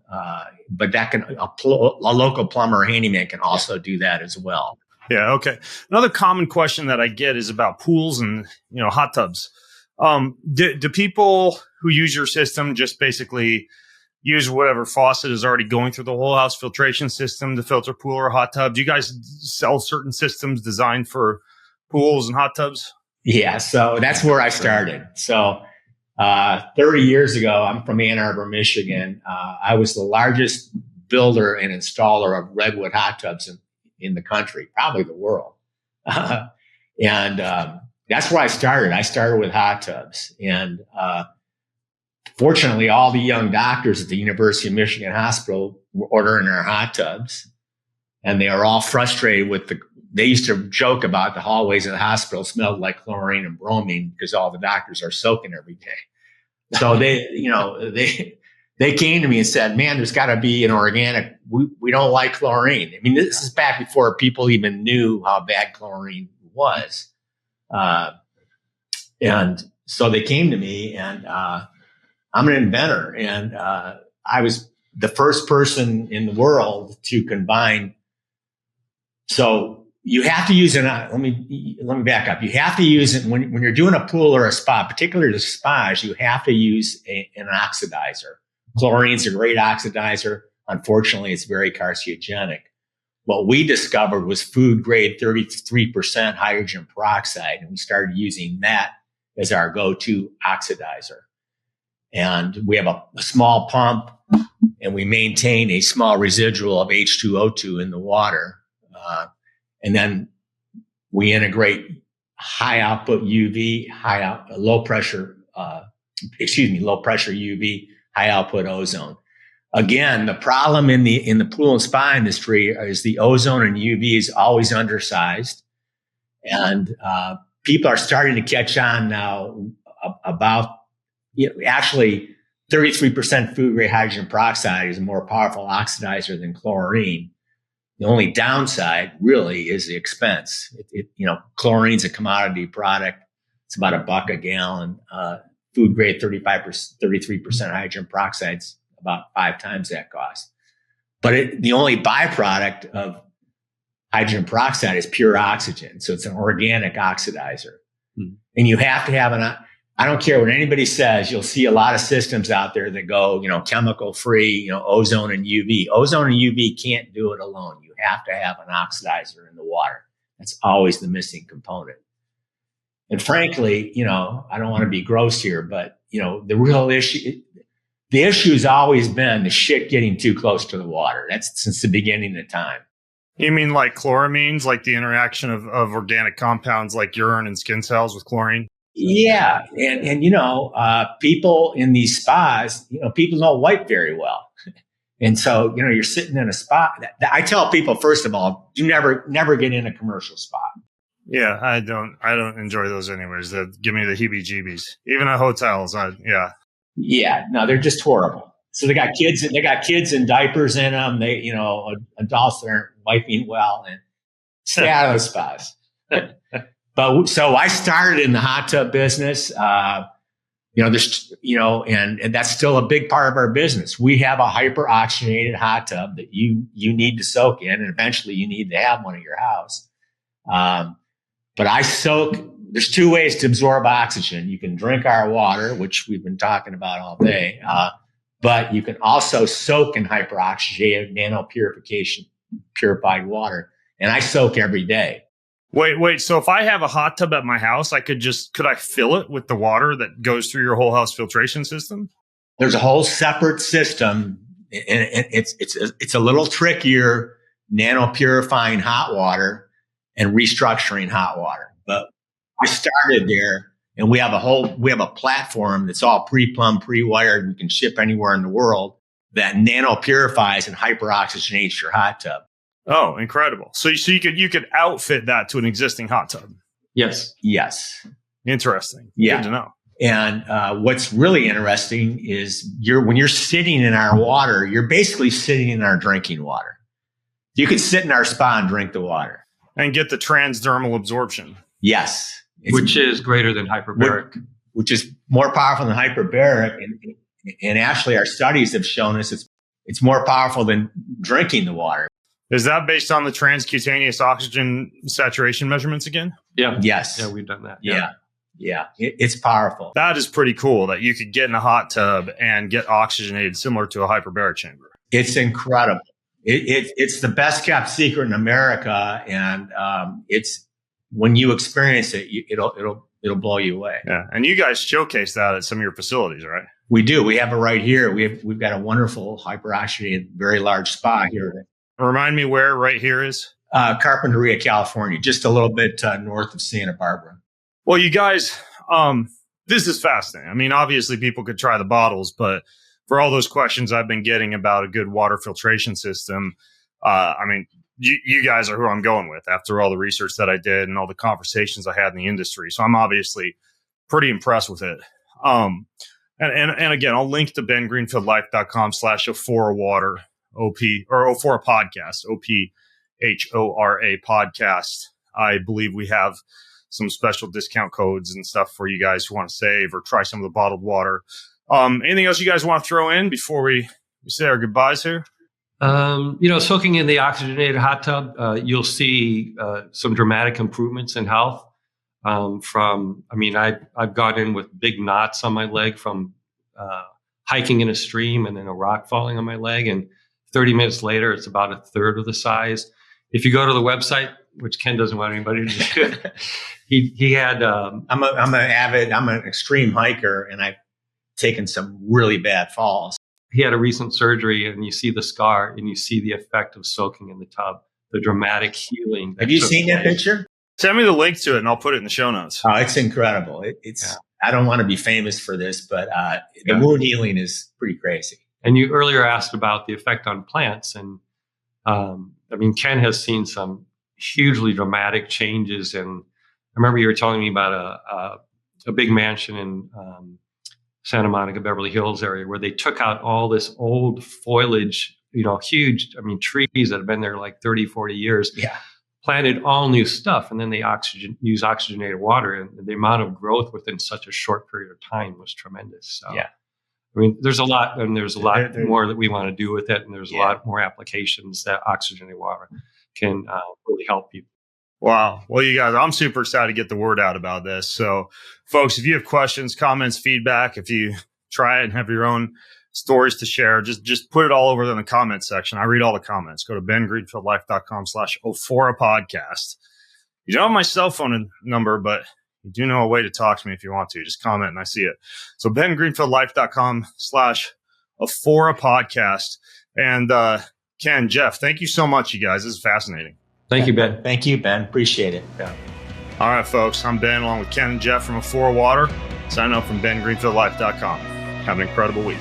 But that a local plumber or handyman can also do that as well. Yeah. Okay. Another common question that I get is about pools and, hot tubs. Do people who use your system just basically use whatever faucet is already going through the whole house filtration system to filter pool or hot tub? Do you guys sell certain systems designed for pools and hot tubs? Yeah. So that's where I started. So 30 years ago, I'm from Ann Arbor, Michigan. I was the largest builder and installer of redwood hot tubs in the country, probably the world. And that's where I started. I started with hot tubs. And fortunately, all the young doctors at the University of Michigan Hospital were ordering our hot tubs. And they are all frustrated with they used to joke about the hallways of the hospital smelled like chlorine and bromine because all the doctors are soaking every day. So they came to me and said, man, there's got to be an organic. We don't like chlorine. This is back before people even knew how bad chlorine was. And so they came to me, and I'm an inventor. And I was the first person in the world to combine. So you have to use let me back up. You have to use it when you're doing a pool or a spa, particularly the spas, you have to use an oxidizer. Chlorine's a great oxidizer. Unfortunately, it's very carcinogenic. What we discovered was food grade 33% hydrogen peroxide, and we started using that as our go-to oxidizer. And we have a small pump, and we maintain a small residual of H2O2 in the water. And then we integrate high output UV, low pressure UV, high output ozone. Again, the problem in the pool and spa industry is the ozone and UV is always undersized. And people are starting to catch on now about, actually 33% food grade hydrogen peroxide is a more powerful oxidizer than chlorine. The only downside really is the expense. Chlorine's a commodity product. It's about $1 a gallon. Food grade 33% hydrogen peroxide's about 5 times that cost. But the only byproduct of hydrogen peroxide is pure oxygen. So it's an organic oxidizer. And you have to have I don't care what anybody says, you'll see a lot of systems out there that go, chemical free, ozone and UV. Ozone and UV can't do it alone. You have to have an oxidizer in the water. That's always the missing component. And frankly, I don't want to be gross here, but, the real the issue's always been the shit getting too close to the water. That's since the beginning of time. You mean like chloramines, like the interaction of organic compounds like urine and skin cells with chlorine? Yeah. And people in these spas, people don't wipe very well. And so, you're sitting in a spa. I tell people, first of all, you never get in a commercial spa. Yeah, I don't enjoy those anyways. That give me the heebie-jeebies. Even at hotels, yeah. Yeah, no, they're just horrible. So they got kids in diapers in them. They, adults that aren't wiping well, and stay out of those spas. But so I started in the hot tub business. And that's still a big part of our business. We have a hyper oxygenated hot tub that you need to soak in, and eventually you need to have one at your house. But I soak. There's two ways to absorb oxygen. You can drink our water, which we've been talking about all day, but you can also soak in hyperoxygenated purified water. And I soak every day. Wait. So if I have a hot tub at my house, could I fill it with the water that goes through your whole house filtration system? There's a whole separate system, and it's a little trickier, nano purifying hot water and restructuring hot water. But I started there, and we have a platform that's all pre-plumbed, pre-wired. We can ship anywhere in the world that nano purifies and hyperoxygenates your hot tub. Oh, incredible! So you could outfit that to an existing hot tub. Yes. Interesting. Yeah. Good to know. And what's really interesting is when you're sitting in our water, you're basically sitting in our drinking water. You could sit in our spa and drink the water and get the transdermal absorption. Yes. Which is greater than hyperbaric. Which is more powerful than hyperbaric. And actually, our studies have shown us it's more powerful than drinking the water. Is that based on the transcutaneous oxygen saturation measurements again? Yeah. Yes. Yeah, we've done that. Yeah. It's powerful. That is pretty cool that you could get in a hot tub and get oxygenated similar to a hyperbaric chamber. It's incredible. It's the best kept secret in America. And it's when you experience it, it'll blow you away. Yeah. And you guys showcase that at some of your facilities, right? We do. We have it right here. We've got a wonderful hyperoxygenated, very large spa here. Remind me where right here is? Carpinteria, California, just a little bit north of Santa Barbara. Well, you guys, this is fascinating. I mean, obviously people could try the bottles, but for all those questions I've been getting about a good water filtration system, you guys are who I'm going with after all the research that I did and all the conversations I had in the industry. So I'm obviously pretty impressed with it. And again, I'll link to bengreenfieldlife.com/Ophora OP or Ophora podcast, OPHORA podcast. I believe we have some special discount codes and stuff for you guys who want to save or try some of the bottled water. Anything else you guys want to throw in before we say our goodbyes here? Soaking in the oxygenated hot tub, you'll see some dramatic improvements in health. I've gone in with big knots on my leg from hiking in a stream and then a rock falling on my leg. And 30 minutes later, it's about a third of the size. If you go to the website, which Ken doesn't want anybody to do, he had. I'm an extreme hiker, and I've taken some really bad falls. He had a recent surgery, and you see the scar, and you see the effect of soaking in the tub, the dramatic healing. Have you seen that picture? Send me the link to it, and I'll put it in the show notes. Oh, it's incredible. I don't want to be famous for this, but the wound healing is pretty crazy. And you earlier asked about the effect on plants, and Ken has seen some hugely dramatic changes. And I remember you were telling me about a big mansion in Santa Monica, Beverly Hills area, where they took out all this old foliage, huge, trees that have been there like 30, 40 years, planted all new stuff. And then they use oxygenated water, and the amount of growth within such a short period of time was tremendous. So, I mean, there's a lot more that we want to do with it, and there's a lot more applications that oxygenated water can really help people. Wow. Well, you guys, I'm super excited to get the word out about this. So, folks, if you have questions, comments, feedback, if you try it and have your own stories to share, just put it all over in the comments section. I read all the comments. Go to bengreenfieldlife.com/Ophora podcast. You don't have my cell phone number, but you do know a way to talk to me if you want to. Just comment and I see it. So bengreenfieldlife.com/Ophora podcast. And Ken, Jeff, thank you so much, you guys. This is fascinating. Thank you, Ben. Thank you, Ben. Appreciate it. Yeah. All right, folks. I'm Ben, along with Ken and Jeff from Ophora Water. Signing off from bengreenfieldlife.com. Have an incredible week.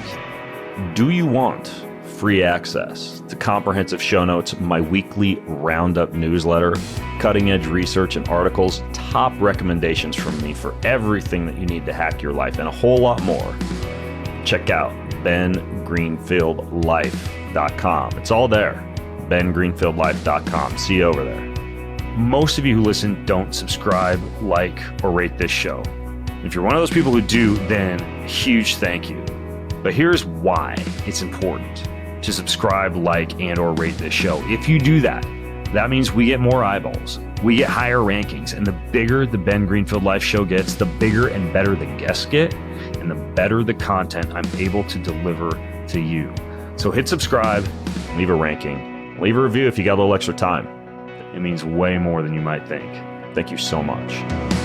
Do you want free access to comprehensive show notes, my weekly roundup newsletter, cutting-edge research and articles, top recommendations from me for everything that you need to hack your life, and a whole lot more? Check out bengreenfieldlife.com. It's all there. bengreenfieldlife.com. See you over there. Most of you who listen don't subscribe, like, or rate this show. If you're one of those people who do, then a huge thank you. But here's why it's important to subscribe, like, and or rate this show. If you do that, that means we get more eyeballs, we get higher rankings, and the bigger the Ben Greenfield Life show gets, the bigger and better the guests get, and the better the content I'm able to deliver to you. So hit subscribe, leave a ranking, leave a review if you got a little extra time. It means way more than you might think. Thank you so much.